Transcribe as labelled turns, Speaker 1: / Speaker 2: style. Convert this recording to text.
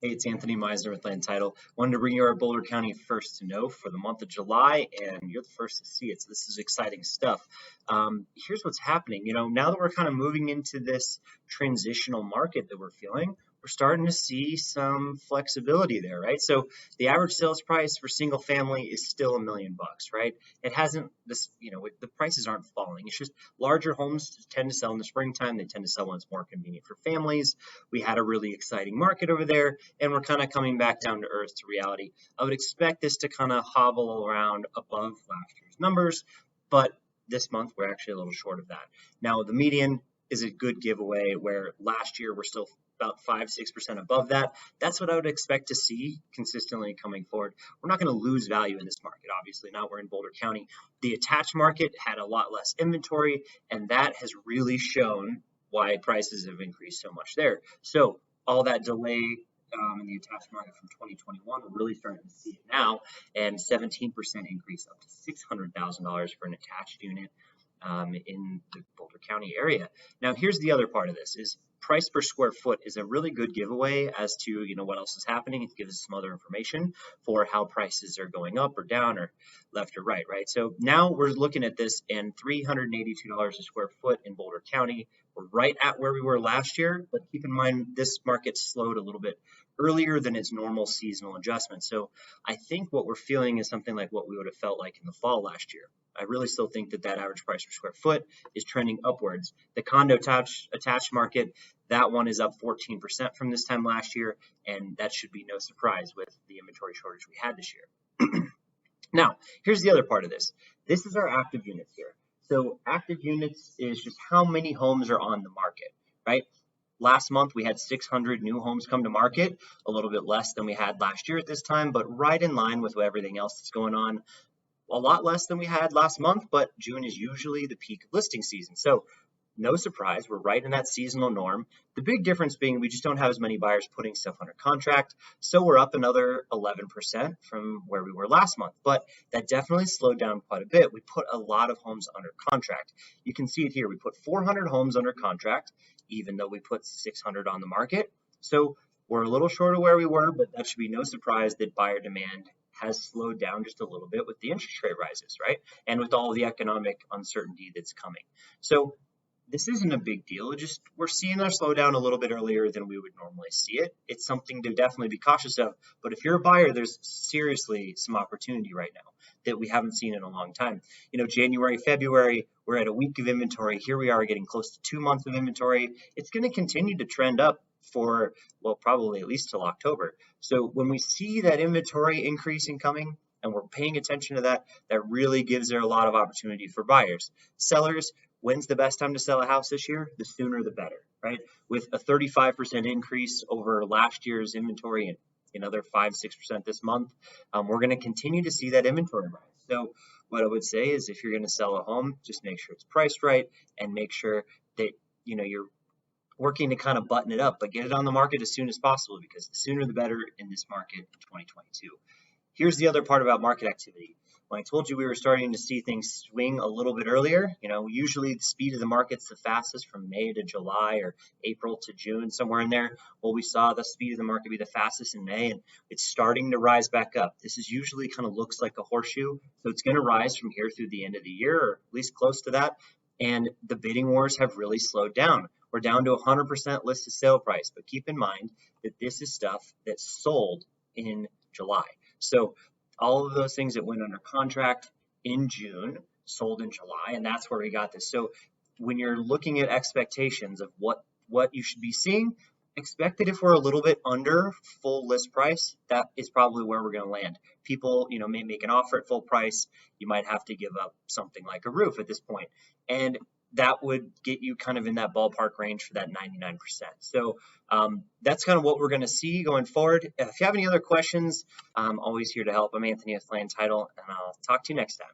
Speaker 1: Hey, it's Anthony Meisner with Land Title. Wanted to bring you our Boulder County first to know for the month of July, and you're the first to see it. So this is exciting stuff. Here's what's happening. Now that we're kind of moving into this transitional market that we're feeling, we're starting to see some flexibility there, right? So the average sales price for single family is still $1 million, right? It hasn't the prices aren't falling. It's just larger homes tend to sell in the springtime. They tend to sell when it's more convenient for families. We had a really exciting market over there, and we're kind of coming back down to earth to reality. I would expect this to kind of hobble around above last year's numbers, but this month we're actually a little short of that. Now the median is a good giveaway where last year we're still about 5-6% above that. That's what I would expect to see consistently coming forward. We're not going to lose value in this market, obviously not. We're in Boulder County. The attached market had a lot less inventory, and that has really shown why prices have increased so much there. So all that delay in the attached market from 2021, we're really starting to see it now, and 17% increase up to $600,000 for an attached unit in the Boulder County area. Now, here's the other part of this is price per square foot is a really good giveaway as to what else is happening. It gives us some other information for how prices are going up or down or left or right. So now we're looking at this, and $382 a square foot in Boulder County. We're right at where we were last year, but keep in mind this market slowed a little bit earlier than its normal seasonal adjustment. So I think what we're feeling is something like what we would have felt like in the fall last year. I really still think that average price per square foot is trending upwards. The condo attached market, that one is up 14% from this time last year, and that should be no surprise with the inventory shortage we had this year. Now, here's the other part of this. This is our active units here. So active units is just how many homes are on the market, right? Last month, we had 600 new homes come to market, a little bit less than we had last year at this time, but right in line with everything else that's going on. A lot less than we had last month, but June is usually the peak listing season. So no surprise, we're right in that seasonal norm. The big difference being we just don't have as many buyers putting stuff under contract. So we're up another 11% from where we were last month, but that definitely slowed down quite a bit. We put a lot of homes under contract. You can see it here. We put 400 homes under contract, even though we put 600 on the market. So we're a little short of where we were, but that should be no surprise that buyer demand has slowed down just a little bit with the interest rate rises, right? And with all the economic uncertainty that's coming. So this isn't a big deal. Just we're seeing our slowdown a little bit earlier than we would normally see it. It's something to definitely be cautious of. But if you're a buyer, there's seriously some opportunity right now that we haven't seen in a long time. January, February, we're at a week of inventory. Here we are getting close to 2 months of inventory. It's going to continue to trend up for, well, probably at least till October. So when we see that inventory increasing coming and we're paying attention to that, that really gives there a lot of opportunity for buyers. Sellers, when's the best time to sell a house this year? The sooner the better, right? With a 35% increase over last year's inventory and another 5-6% this month, we're going to continue to see that inventory rise. So what I would say is if you're going to sell a home, just make sure it's priced right and make sure that you're working to kind of button it up, but get it on the market as soon as possible, because the sooner the better in this market in 2022. Here's the other part about market activity. When I told you we were starting to see things swing a little bit earlier, usually the speed of the market's the fastest from May to July or April to June, somewhere in there. Well, we saw the speed of the market be the fastest in May, and it's starting to rise back up. This is usually kind of looks like a horseshoe, so it's going to rise from here through the end of the year, or at least close to that. And the bidding wars have really slowed down. We're down to 100% listed sale price, but keep in mind that this is stuff that's sold in July. So all of those things that went under contract in June sold in July, and that's where we got this. So when you're looking at expectations of what you should be seeing, expect that if we're a little bit under full list price, that is probably where we're going to land. People, may make an offer at full price. You might have to give up something like a roof at this point. And that would get you kind of in that ballpark range for that 99%. So that's kind of what we're going to see going forward. If you have any other questions, I'm always here to help. I'm Anthony with Land Title, and I'll talk to you next time.